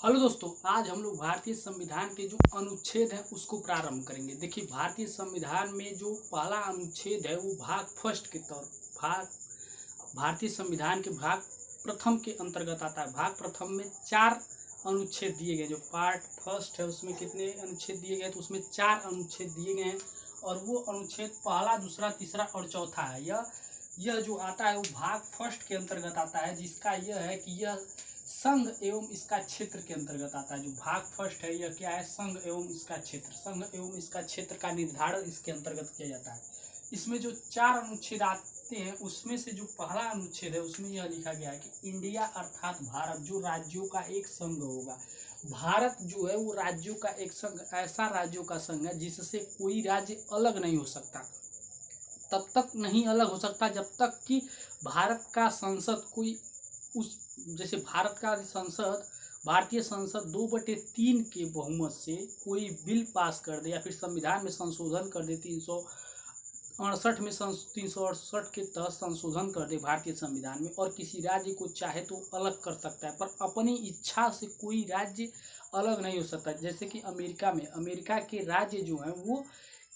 Hello दोस्तों, आज हम लोग भारतीय संविधान के जो अनुच्छेद है उसको प्रारंभ करेंगे। देखिए, भारतीय संविधान में जो पहला अनुच्छेद है वो भाग फर्स्ट के तौर भाग भारतीय संविधान के भाग प्रथम के अंतर्गत आता है। भाग प्रथम में 4 अनुच्छेद दिए गए। जो पार्ट फर्स्ट है उसमें कितने अनुच्छेद दिए गए, तो उसमें 4 अनुच्छेद दिए गए हैं। और वो अनुच्छेद पहला, दूसरा, तीसरा और चौथा है। यह जो आता है वो भाग फर्स्ट के अंतर्गत आता है, जिसका यह है कि यह संघ एवं इसका क्षेत्र के अंतर्गत आता है। जो भाग फर्स्ट है यह क्या है, संघ एवं इसका क्षेत्र। संघ एवं इसका क्षेत्र का निर्धारण इसके अंतर्गत किया जाता है। इसमें जो 4 अनुच्छेद आते हैं उसमें से जो पहला अनुच्छेद है उसमें यह लिखा गया है कि इंडिया अर्थात भारत जो राज्यों का एक संघ होगा। भारत जो है वो राज्यों का एक संघ, ऐसा राज्यों का संघ है जिससे कोई राज्य अलग नहीं हो सकता। तब तक नहीं अलग हो सकता जब तक कि भारत का संसद कोई उस जैसे भारत का संसद, भारतीय संसद 2/3 के बहुमत से कोई बिल पास कर दे या फिर संविधान में संशोधन कर दे। 368 के तहत संशोधन कर दे भारतीय संविधान में, और किसी राज्य को चाहे तो अलग कर सकता है, पर अपनी इच्छा से कोई राज्य अलग नहीं हो सकता। जैसे कि अमेरिका के राज्य जो हैं वो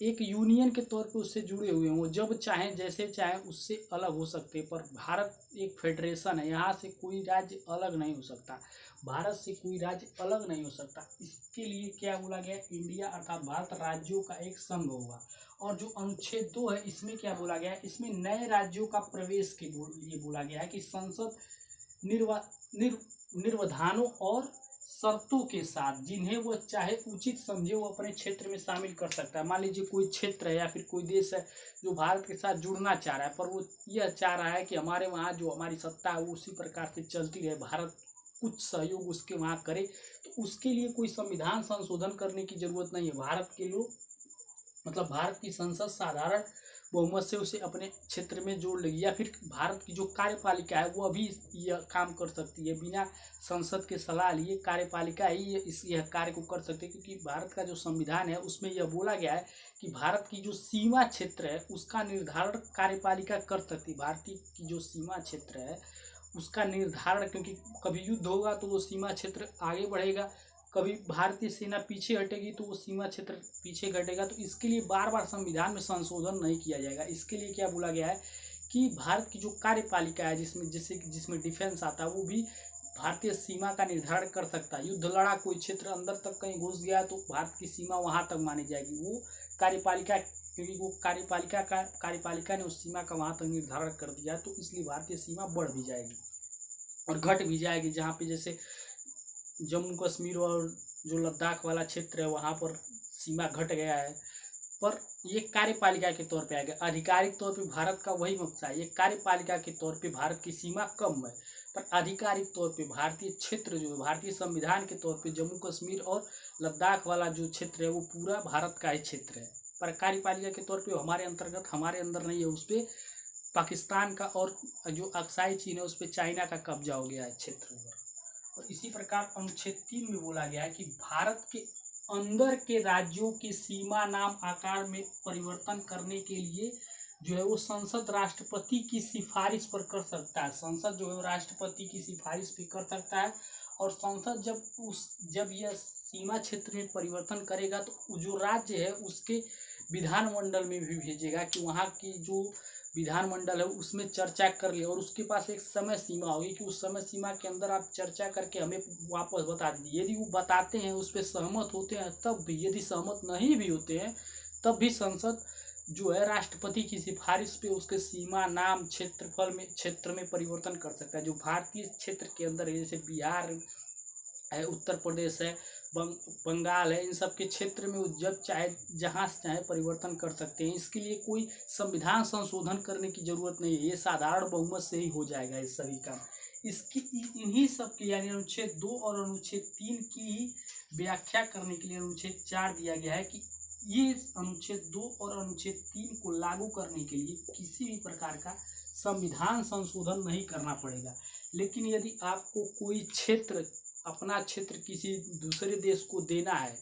एक यूनियन के तौर पे उससे जुड़े हुए हैं, वो जब चाहें जैसे चाहें उससे अलग हो सकते हैं। पर भारत एक फेडरेशन है, यहाँ से कोई राज्य अलग नहीं हो सकता। भारत से कोई राज्य अलग नहीं हो सकता। इसके लिए क्या बोला गया, इंडिया अर्थात भारत राज्यों का एक संघ होगा। और जो अनुच्छेद 2 है इसमें क्या बोला गया है, इसमें नए राज्यों का प्रवेश के लिए बोला गया है कि संसद निर्वधानों और शर्तों के साथ जिन्हें वो चाहे उचित समझे वो अपने क्षेत्र में शामिल कर सकता है। मान लीजिए कोई क्षेत्र है या फिर कोई देश है जो भारत के साथ जुड़ना चाह रहा है, पर वो यह चाह रहा है कि हमारे वहाँ जो हमारी सत्ता है वो उसी प्रकार से चलती रहे, भारत कुछ सहयोग उसके वहाँ करे, तो उसके लिए कोई संविधान संशोधन करने की जरूरत नहीं है। भारत के लोग मतलब भारत की संसद साधारण बहुमत से उसे अपने क्षेत्र में जोड़ लेगी, या फिर भारत की जो कार्यपालिका है वो अभी यह काम कर सकती है बिना संसद के सलाह लिए। कार्यपालिका ही यह कार्य को कर सकती है, क्योंकि भारत का जो संविधान है उसमें यह बोला गया है कि भारत की जो सीमा क्षेत्र है उसका निर्धारण कार्यपालिका कर सकती है। भारतीय की जो सीमा क्षेत्र है उसका निर्धारण, क्योंकि कभी युद्ध होगा तो वो सीमा क्षेत्र आगे बढ़ेगा, कभी भारतीय सेना पीछे हटेगी तो वो सीमा क्षेत्र पीछे घटेगा। तो इसके लिए बार बार संविधान में संशोधन नहीं किया जाएगा। इसके लिए क्या बोला गया है कि भारत की जो कार्यपालिका है जिसमें डिफेंस आता है वो भी भारतीय सीमा का निर्धारण कर सकता है। युद्ध लड़ा, कोई क्षेत्र अंदर तक कहीं घुस गया तो भारत की सीमा वहां तक मानी जाएगी। वो कार्यपालिका, क्योंकि वो कार्यपालिका ने उस सीमा का वहां तक निर्धारण कर दिया, तो इसलिए भारतीय सीमा बढ़ भी जाएगी और घट भी जाएगी। जहाँ पे जैसे जम्मू कश्मीर और जो लद्दाख वाला क्षेत्र है वहाँ पर सीमा घट गया है, पर ये कार्यपालिका के तौर पे आ गया। आधिकारिक तौर पे भारत का वही मकसद है, ये कार्यपालिका के तौर पे भारत की सीमा कम है, पर आधिकारिक तौर पे भारतीय क्षेत्र जो है भारतीय संविधान के तौर पे जम्मू कश्मीर और लद्दाख वाला जो क्षेत्र है वो पूरा भारत का ही क्षेत्र है। पर कार्यपालिका के तौर पे हमारे अंतर्गत, हमारे अंदर नहीं है, उस पर पाकिस्तान का और जो अक्साई चीन है उस पर चाइना का कब्जा हो गया है क्षेत्र पर। और इसी प्रकार अनुच्छेद 3 में बोला गया है कि भारत के अंदर के राज्यों की सीमा नाम आकार में परिवर्तन करने के लिए जो है वो संसद राष्ट्रपति की सिफारिश पर कर सकता है। संसद जो है राष्ट्रपति की सिफारिश पे कर सकता है, और संसद जब यह सीमा क्षेत्र में परिवर्तन करेगा तो जो राज्य है उसके विधानमंडल में भी भेजेगा कि वहाँ की जो विधानमंडल है उसमें चर्चा कर ले, और उसके पास एक समय सीमा होगी कि उस समय सीमा के अंदर आप चर्चा करके हमें वापस बता दीजिए। यदि वो बताते हैं, उस पर सहमत होते हैं तब भी, यदि सहमत नहीं भी होते हैं तब भी संसद जो है राष्ट्रपति की सिफारिश पे उसके सीमा नाम क्षेत्र में परिवर्तन कर सकता है। जो भारतीय क्षेत्र के अंदर है, जैसे बिहार है, उत्तर प्रदेश है, बंगाल है, इन सब के क्षेत्र में वो जब चाहे जहाँ से चाहे परिवर्तन कर सकते हैं। इसके लिए कोई संविधान संशोधन करने की जरूरत नहीं है, ये साधारण बहुमत से ही हो जाएगा ये सभी काम। इसकी इन्हीं सब की यानी अनुच्छेद 2 और अनुच्छेद 3 की व्याख्या करने के लिए अनुच्छेद 4 दिया गया है कि ये अनुच्छेद 2 और अनुच्छेद 3 को लागू करने के लिए किसी भी प्रकार का संविधान संशोधन नहीं करना पड़ेगा। लेकिन यदि आपको कोई क्षेत्र, अपना क्षेत्र किसी दूसरे देश को देना है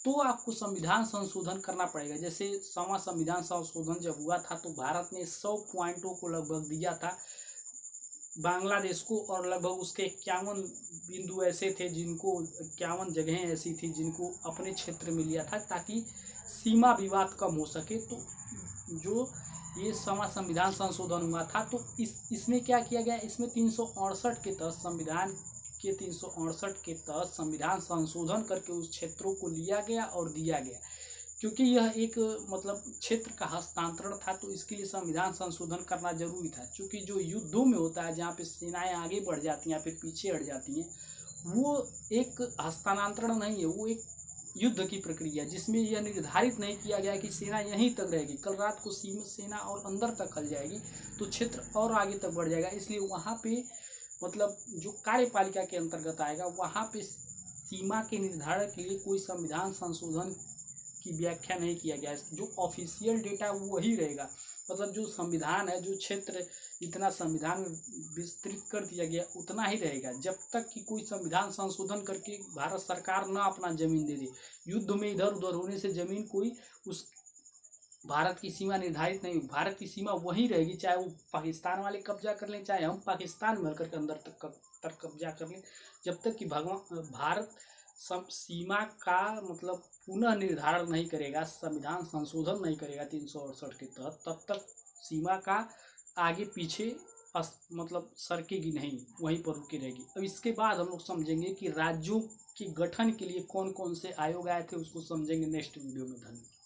तो आपको संविधान संशोधन करना पड़ेगा। जैसे 100वां संविधान संशोधन जब हुआ था तो भारत ने 100 पॉइंटों को लगभग दिया था बांग्लादेश को, और लगभग उसके 51 बिंदु ऐसे थे जिनको 51 जगहें ऐसी थी जिनको अपने क्षेत्र में लिया था ताकि सीमा विवाद कम हो सके। तो जो ये संविधान संशोधन हुआ था तो इसमें क्या किया गया, इसमें 368 के तहत संविधान संशोधन करके उस क्षेत्रों को लिया गया और दिया गया। क्योंकि यह एक मतलब क्षेत्र का हस्तांतरण था तो इसके लिए संविधान संशोधन करना जरूरी था। क्योंकि जो युद्धों में होता है जहाँ पे सेनाएं आगे बढ़ जाती हैं या फिर पीछे हट जाती हैं, वो एक हस्तांतरण नहीं है, वो एक युद्ध की प्रक्रिया जिसमें यह निर्धारित नहीं किया गया कि सेना यहीं तक रहेगी, कल रात को सेना और अंदर तक खल जाएगी तो क्षेत्र और आगे तक बढ़ जाएगा। इसलिए वहाँ पे मतलब जो कार्यपालिका के अंतर्गत आएगा वहाँ पे सीमा के निर्धारण के लिए कोई संविधान संशोधन की व्याख्या नहीं किया गया। जो ऑफिशियल डेटा वही रहेगा, मतलब जो संविधान है, जो क्षेत्र इतना संविधान में विस्तृत कर दिया गया उतना ही रहेगा जब तक कि कोई संविधान संशोधन करके भारत सरकार ना अपना जमीन दे दे। युद्ध में इधर उधर होने से जमीन कोई उस भारत की सीमा निर्धारित नहीं, भारत की सीमा वही रहेगी, चाहे वो पाकिस्तान वाले कब्जा कर लें, चाहे हम पाकिस्तान में होकर के अंदर तक कब्जा कर लें, जब तक कि भारत सीमा का मतलब पुनः निर्धारण नहीं करेगा, संविधान संशोधन नहीं करेगा 368 के तहत, तब तक सीमा का आगे पीछे मतलब सरकेगी नहीं, वहीं पर रुकी रहेगी। अब इसके बाद हम लोग समझेंगे कि राज्यों के गठन के लिए कौन कौन से आयोग आए थे, उसको समझेंगे नेक्स्ट वीडियो में। धन्यवाद।